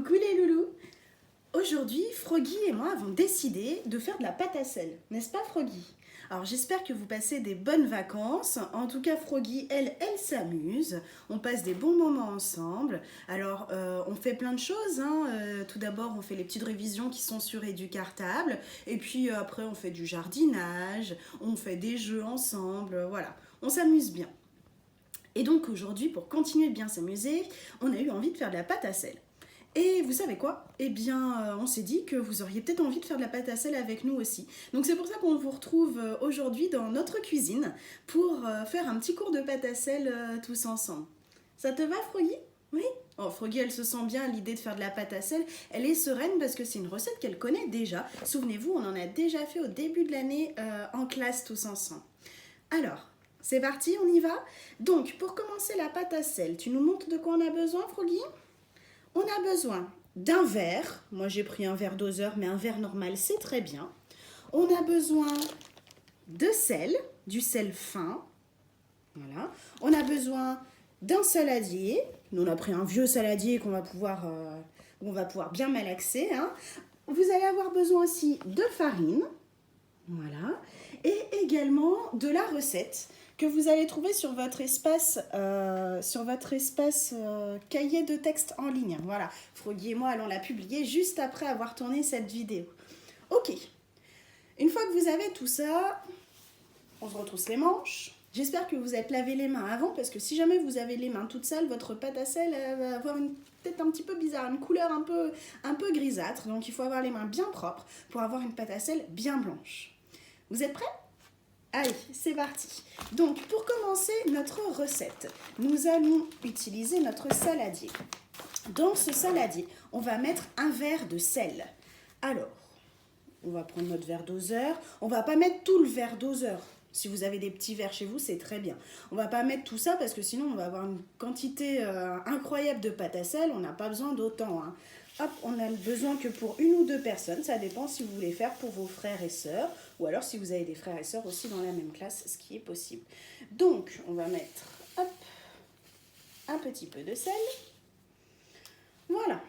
Coucou les loulous. Aujourd'hui, Froggy et moi avons décidé de faire de la pâte à sel, n'est-ce pas Froggy? Alors j'espère que vous passez des bonnes vacances. En tout cas, Froggy, elle s'amuse. On passe des bons moments ensemble. Alors, on fait plein de choses. Tout d'abord, on fait les petites révisions qui sont sur Éducartable. Et puis après, on fait du jardinage. On fait des jeux ensemble. Voilà, on s'amuse bien. Et donc aujourd'hui, pour continuer de bien s'amuser, on a eu envie de faire de la pâte à sel. Et vous savez quoi? Eh bien, on s'est dit que vous auriez peut-être envie de faire de la pâte à sel avec nous aussi. Donc c'est pour ça qu'on vous retrouve aujourd'hui dans notre cuisine pour faire un petit cours de pâte à sel tous ensemble. Ça te va, Froggy? Oui? Oh, Froggy, elle se sent bien à l'idée de faire de la pâte à sel. Elle est sereine parce que c'est une recette qu'elle connaît déjà. Souvenez-vous, on en a déjà fait au début de l'année en classe tous ensemble. Alors, c'est parti, on y va? Donc, pour commencer la pâte à sel, tu nous montres de quoi on a besoin, Froggy? On a besoin d'un verre. Moi, j'ai pris un verre doseur, mais un verre normal, c'est très bien. On a besoin de sel, du sel fin. Voilà. On a besoin d'un saladier. Nous, on a pris un vieux saladier qu'on va pouvoir, on va pouvoir bien malaxer. Vous allez avoir besoin aussi de farine. Voilà. Et également de la recette que vous allez trouver sur votre espace, cahier de texte en ligne. Voilà, Froggy et moi allons la publier juste après avoir tourné cette vidéo. Ok, une fois que vous avez tout ça, on se retrousse les manches. J'espère que vous êtes lavé les mains avant, parce que si jamais vous avez les mains toutes sales, votre pâte à sel va avoir une tête un petit peu bizarre, une couleur un peu grisâtre. Donc il faut avoir les mains bien propres pour avoir une pâte à sel bien blanche. Vous êtes prêts? Allez, c'est parti. Donc, pour commencer notre recette, nous allons utiliser notre saladier. Dans ce saladier, on va mettre un verre de sel. Alors, on va prendre notre verre doseur. On ne va pas mettre tout le verre doseur. Si vous avez des petits verres chez vous, c'est très bien. On ne va pas mettre tout ça parce que sinon, on va avoir une quantité incroyable de pâte à sel. On n'a pas besoin d'autant. Hop, on a besoin que pour une ou deux personnes, ça dépend si vous voulez faire pour vos frères et sœurs, ou alors si vous avez des frères et sœurs aussi dans la même classe, ce qui est possible. Donc, on va mettre hop, un petit peu de sel. Voilà.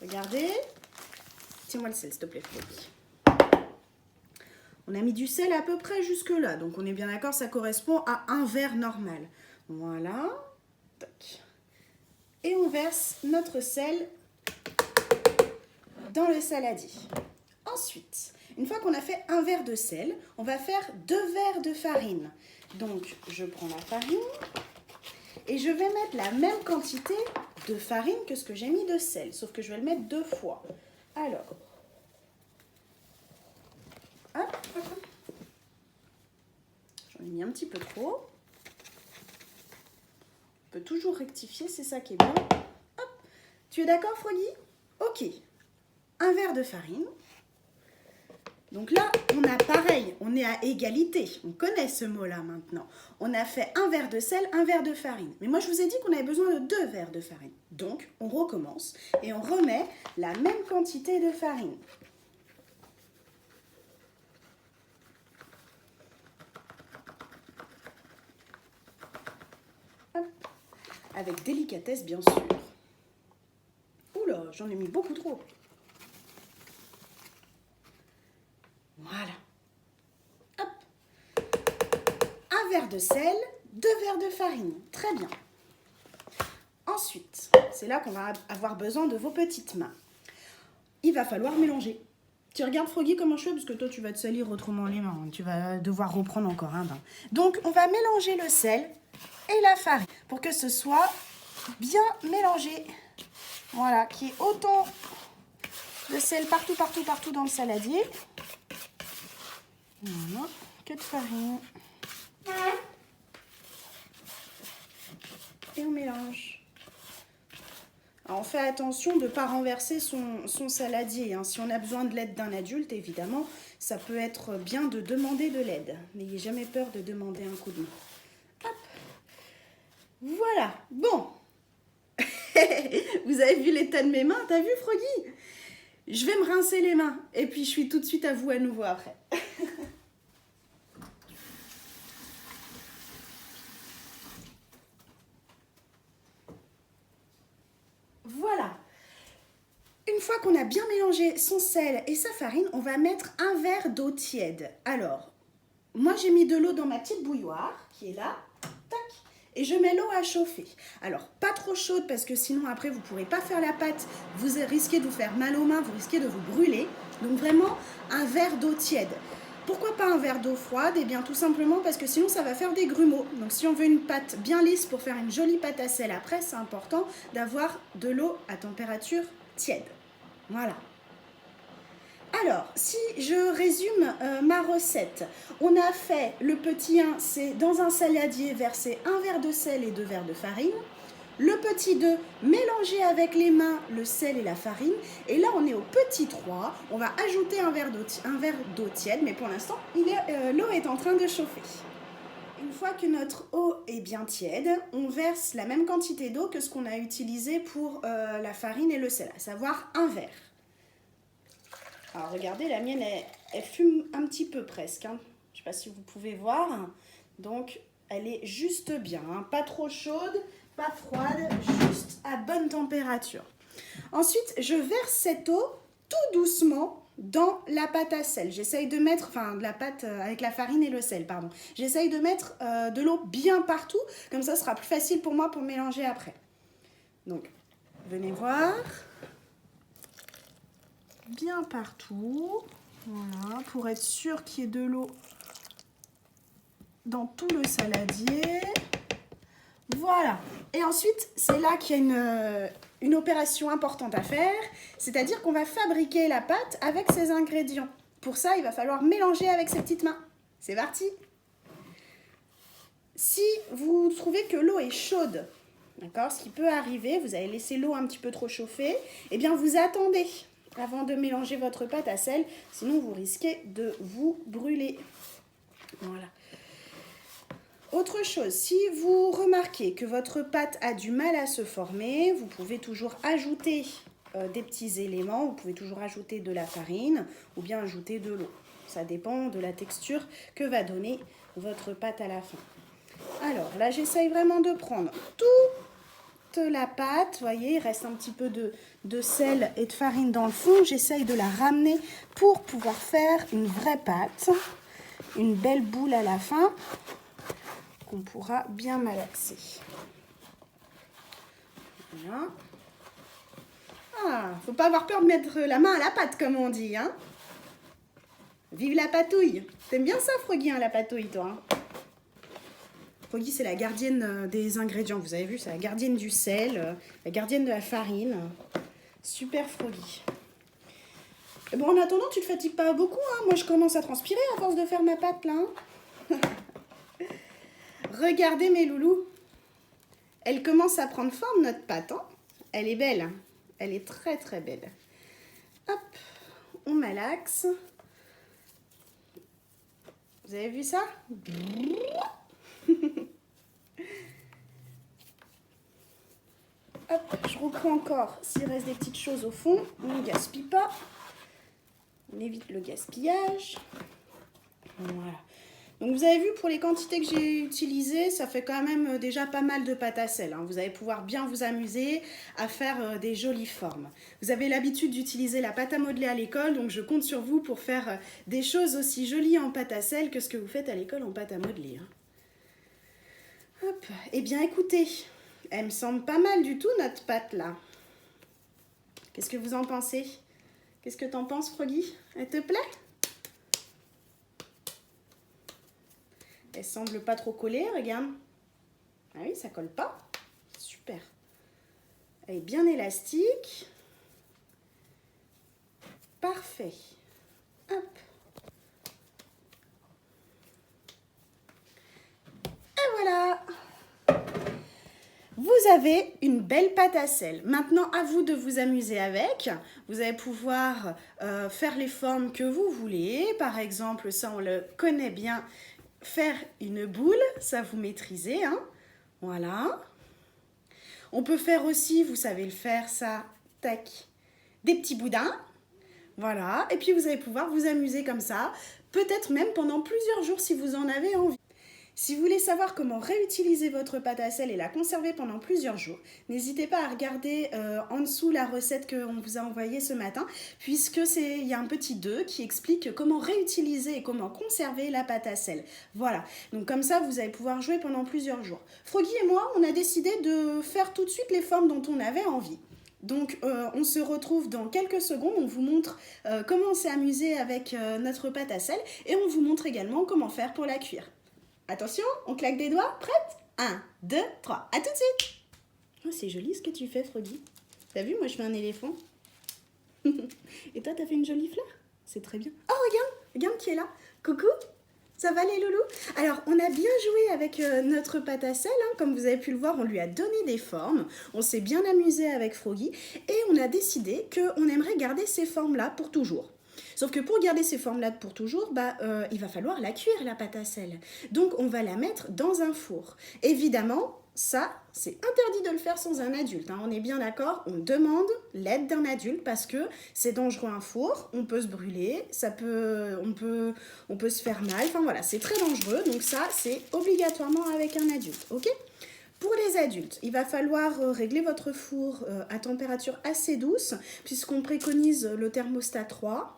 Regardez. Tiens-moi le sel, s'il te plaît, Froggy. On a mis du sel à peu près jusque là, donc on est bien d'accord, ça correspond à un verre normal. Voilà. Tac. Et on verse notre sel dans le saladier. Ensuite, une fois qu'on a fait un verre de sel, on va faire 2 verres de farine. Donc, je prends la farine et je vais mettre la même quantité de farine que ce que j'ai mis de sel, sauf que je vais le mettre 2 fois. Alors, hop, j'en ai mis un petit peu trop. On peut toujours rectifier, c'est ça qui est bien. Hop, tu es d'accord, Froggy? Ok. Un verre de farine. Donc là, on a pareil, on est à égalité. On connaît ce mot-là maintenant. On a fait un verre de sel, un verre de farine. Mais moi, je vous ai dit qu'on avait besoin de 2 verres de farine. Donc, on recommence et on remet la même quantité de farine. Hop. Avec délicatesse, bien sûr. Oula, j'en ai mis beaucoup trop. Voilà. Hop. Un verre de sel, 2 verres de farine. Très bien. Ensuite, c'est là qu'on va avoir besoin de vos petites mains. Il va falloir mélanger. Tu regardes, Froggy, comment je fais, parce que toi, tu vas te salir autrement les mains. Tu vas devoir reprendre encore un bain. Donc, on va mélanger le sel et la farine pour que ce soit bien mélangé. Voilà, qu'il y ait autant de sel partout dans le saladier. Voilà, que de farine. Et on mélange. Alors on fait attention de ne pas renverser son saladier. Si on a besoin de l'aide d'un adulte, évidemment, ça peut être bien de demander de l'aide. N'ayez jamais peur de demander un coup de main. Hop. Voilà. Bon. Vous avez vu l'état de mes mains? T'as vu, Froggy? Je vais me rincer les mains. Et puis, je suis tout de suite à vous à nouveau après. Voilà. Une fois qu'on a bien mélangé son sel et sa farine, on va mettre un verre d'eau tiède. Alors, moi j'ai mis de l'eau dans ma petite bouilloire qui est là, tac, et je mets l'eau à chauffer. Alors, pas trop chaude parce que sinon après vous ne pourrez pas faire la pâte, vous risquez de vous faire mal aux mains, vous risquez de vous brûler. Donc vraiment un verre d'eau tiède. Pourquoi pas un verre d'eau froide? Eh bien tout simplement parce que sinon ça va faire des grumeaux. Donc si on veut une pâte bien lisse pour faire une jolie pâte à sel après, c'est important d'avoir de l'eau à température tiède. Voilà. Alors, si je résume ma recette, on a fait le petit 1, c'est dans un saladier verser un verre de sel et 2 verres de farine. Le petit 2, mélanger avec les mains le sel et la farine. Et là, on est au petit 3, on va ajouter un verre d'eau tiède, mais pour l'instant, l'eau est en train de chauffer. Une fois que notre eau est bien tiède, on verse la même quantité d'eau que ce qu'on a utilisé pour la farine et le sel, à savoir un verre. Alors regardez, la mienne, elle fume un petit peu presque. Hein. Je ne sais pas si vous pouvez voir. Donc, elle est juste bien. Hein. Pas trop chaude, pas froide, juste à bonne température. Ensuite, je verse cette eau tout doucement dans la pâte à sel. J'essaye de mettre, enfin de la pâte avec la farine et le sel, pardon. J'essaye de mettre de l'eau bien partout, comme ça ce sera plus facile pour moi pour mélanger après. Donc, venez voir. Bien partout, voilà, pour être sûr qu'il y ait de l'eau dans tout le saladier. Voilà. Et ensuite, c'est là qu'il y a une opération importante à faire, c'est-à-dire qu'on va fabriquer la pâte avec ces ingrédients. Pour ça, il va falloir mélanger avec ses petites mains. C'est parti. Si vous trouvez que l'eau est chaude, d'accord, ce qui peut arriver, vous avez laissé l'eau un petit peu trop chauffer, eh bien vous attendez avant de mélanger votre pâte à sel, sinon vous risquez de vous brûler. Voilà. Autre chose, si vous remarquez que votre pâte a du mal à se former, vous pouvez toujours ajouter des petits éléments, vous pouvez toujours ajouter de la farine ou bien ajouter de l'eau. Ça dépend de la texture que va donner votre pâte à la fin. Alors là, j'essaye vraiment de prendre toute la pâte, vous voyez, il reste un petit peu de sel et de farine dans le fond. J'essaye de la ramener pour pouvoir faire une vraie pâte, une belle boule à la fin qu'on pourra bien malaxer. Voilà. Ah, faut pas avoir peur de mettre la main à la pâte, comme on dit, hein. Vive la patouille. T'aimes bien ça, Froggy, hein, la patouille, toi, hein? Froggy, c'est la gardienne des ingrédients, vous avez vu, c'est la gardienne du sel, la gardienne de la farine. Super Froggy. Et bon, en attendant, tu te fatigues pas beaucoup, hein? Moi, je commence à transpirer à force de faire ma pâte, là. Hein. Regardez mes loulous. Elle commence à prendre forme, notre pâte. Hein. Elle est belle. Hein. Elle est très, très belle. Hop, on malaxe. Vous avez vu ça? Hop, je reprends encore. S'il reste des petites choses au fond, on ne gaspille pas. On évite le gaspillage. Voilà. Donc vous avez vu, pour les quantités que j'ai utilisées, ça fait quand même déjà pas mal de pâte à sel. Hein. Vous allez pouvoir bien vous amuser à faire des jolies formes. Vous avez l'habitude d'utiliser la pâte à modeler à l'école, donc je compte sur vous pour faire des choses aussi jolies en pâte à sel que ce que vous faites à l'école en pâte à modeler. Hein. Hop. Eh bien écoutez, elle me semble pas mal du tout notre pâte là. Qu'est-ce que vous en pensez? Qu'est-ce que t'en penses, Froggy? Elle te plaît? Elle semble pas trop collée, regarde. Ah oui, ça colle pas. Super. Elle est bien élastique. Parfait. Hop. Et voilà. Vous avez une belle pâte à sel. Maintenant, à vous de vous amuser avec. Vous allez pouvoir faire les formes que vous voulez. Par exemple, ça on le connaît bien. Faire une boule, ça vous maîtrisez, hein. Voilà. On peut faire aussi, vous savez le faire, ça, tac, des petits boudins. Voilà. Et puis vous allez pouvoir vous amuser comme ça, peut-être même pendant plusieurs jours si vous en avez envie. Si vous voulez savoir comment réutiliser votre pâte à sel et la conserver pendant plusieurs jours, n'hésitez pas à regarder en dessous la recette qu'on vous a envoyée ce matin, puisque il y a un petit 2 qui explique comment réutiliser et comment conserver la pâte à sel. Voilà, donc comme ça vous allez pouvoir jouer pendant plusieurs jours. Froggy et moi, on a décidé de faire tout de suite les formes dont on avait envie. Donc on se retrouve dans quelques secondes, on vous montre comment on s'est amusé avec notre pâte à sel et on vous montre également comment faire pour la cuire. Attention, on claque des doigts, prête? 1, 2, 3, à tout de suite! Oh, c'est joli ce que tu fais, Froggy. T'as vu, moi je fais un éléphant. Et toi, t'as fait une jolie fleur? C'est très bien. Oh, regarde qui est là. Coucou, ça va les loulous? Alors, on a bien joué avec notre pâte à sel, hein. Comme vous avez pu le voir, on lui a donné des formes. On s'est bien amusé avec Froggy et on a décidé qu'on aimerait garder ces formes-là pour toujours. Sauf que pour garder ces formes-là pour toujours, il va falloir la cuire, la pâte à sel. Donc, on va la mettre dans un four. Évidemment, ça, c'est interdit de le faire sans un adulte, hein. On est bien d'accord, on demande l'aide d'un adulte parce que c'est dangereux un four, on peut se brûler, on peut se faire mal, enfin voilà, c'est très dangereux. Donc ça, c'est obligatoirement avec un adulte, ok ? Pour les adultes, il va falloir régler votre four à température assez douce puisqu'on préconise le thermostat 3.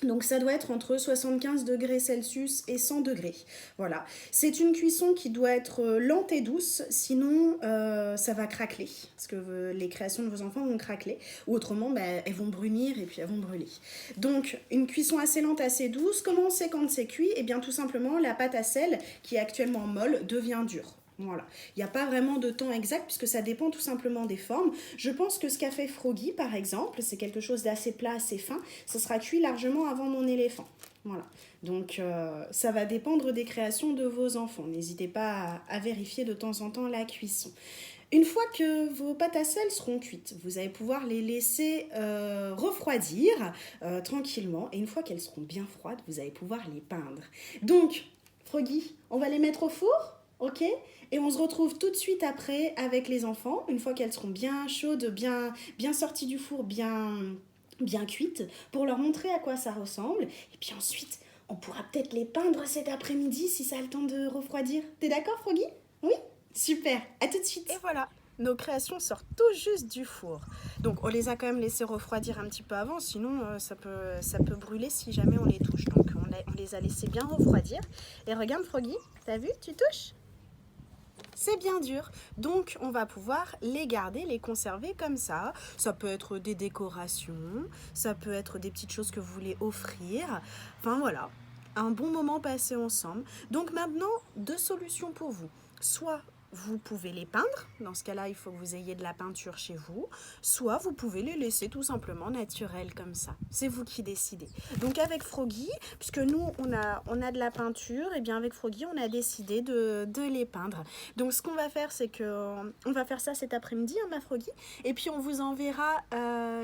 Donc ça doit être entre 75 degrés Celsius et 100 degrés. Voilà. C'est une cuisson qui doit être lente et douce, sinon ça va craqueler. Parce que les créations de vos enfants vont craqueler. Ou autrement, elles vont brunir et puis elles vont brûler. Donc une cuisson assez lente, assez douce. Comment on sait quand c'est cuit? Eh bien tout simplement, la pâte à sel, qui est actuellement molle, devient dure. Voilà, il n'y a pas vraiment de temps exact puisque ça dépend tout simplement des formes. Je pense que ce qu'a fait Froggy par exemple, c'est quelque chose d'assez plat, assez fin. Ça sera cuit largement avant mon éléphant. Voilà, donc ça va dépendre des créations de vos enfants. N'hésitez pas à vérifier de temps en temps la cuisson. Une fois que vos pâtes à sel seront cuites, vous allez pouvoir les laisser refroidir tranquillement. Et une fois qu'elles seront bien froides, vous allez pouvoir les peindre. Donc, Froggy, on va les mettre au four? Ok, et on se retrouve tout de suite après avec les enfants, une fois qu'elles seront bien chaudes, bien sorties du four, bien cuites, pour leur montrer à quoi ça ressemble. Et puis ensuite, on pourra peut-être les peindre cet après-midi si ça a le temps de refroidir. T'es d'accord, Froggy? Oui? Super, à tout de suite. Et voilà, nos créations sortent tout juste du four. Donc on les a quand même laissées refroidir un petit peu avant, sinon ça peut brûler si jamais on les touche. Donc on les a laissées bien refroidir. Et regarde, Froggy, t'as vu, tu touches? C'est bien dur, donc on va pouvoir les garder, les conserver comme ça. Ça peut être des décorations, ça peut être des petites choses que vous voulez offrir. Enfin voilà, un bon moment passé ensemble. Donc maintenant, 2 solutions pour vous. Soit vous pouvez les peindre, dans ce cas-là, il faut que vous ayez de la peinture chez vous, soit vous pouvez les laisser tout simplement naturels comme ça. C'est vous qui décidez. Donc avec Froggy, puisque nous, on a de la peinture, et bien avec Froggy, on a décidé de les peindre. Donc ce qu'on va faire, c'est qu'on va faire ça cet après-midi, hein, ma Froggy, et puis on vous enverra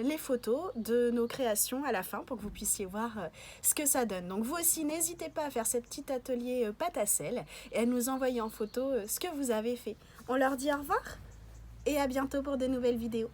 les photos de nos créations à la fin pour que vous puissiez voir ce que ça donne. Donc vous aussi, n'hésitez pas à faire ce petit atelier pâte à sel et à nous envoyer en photo ce que vous avez fait. On leur dit au revoir et à bientôt pour de nouvelles vidéos.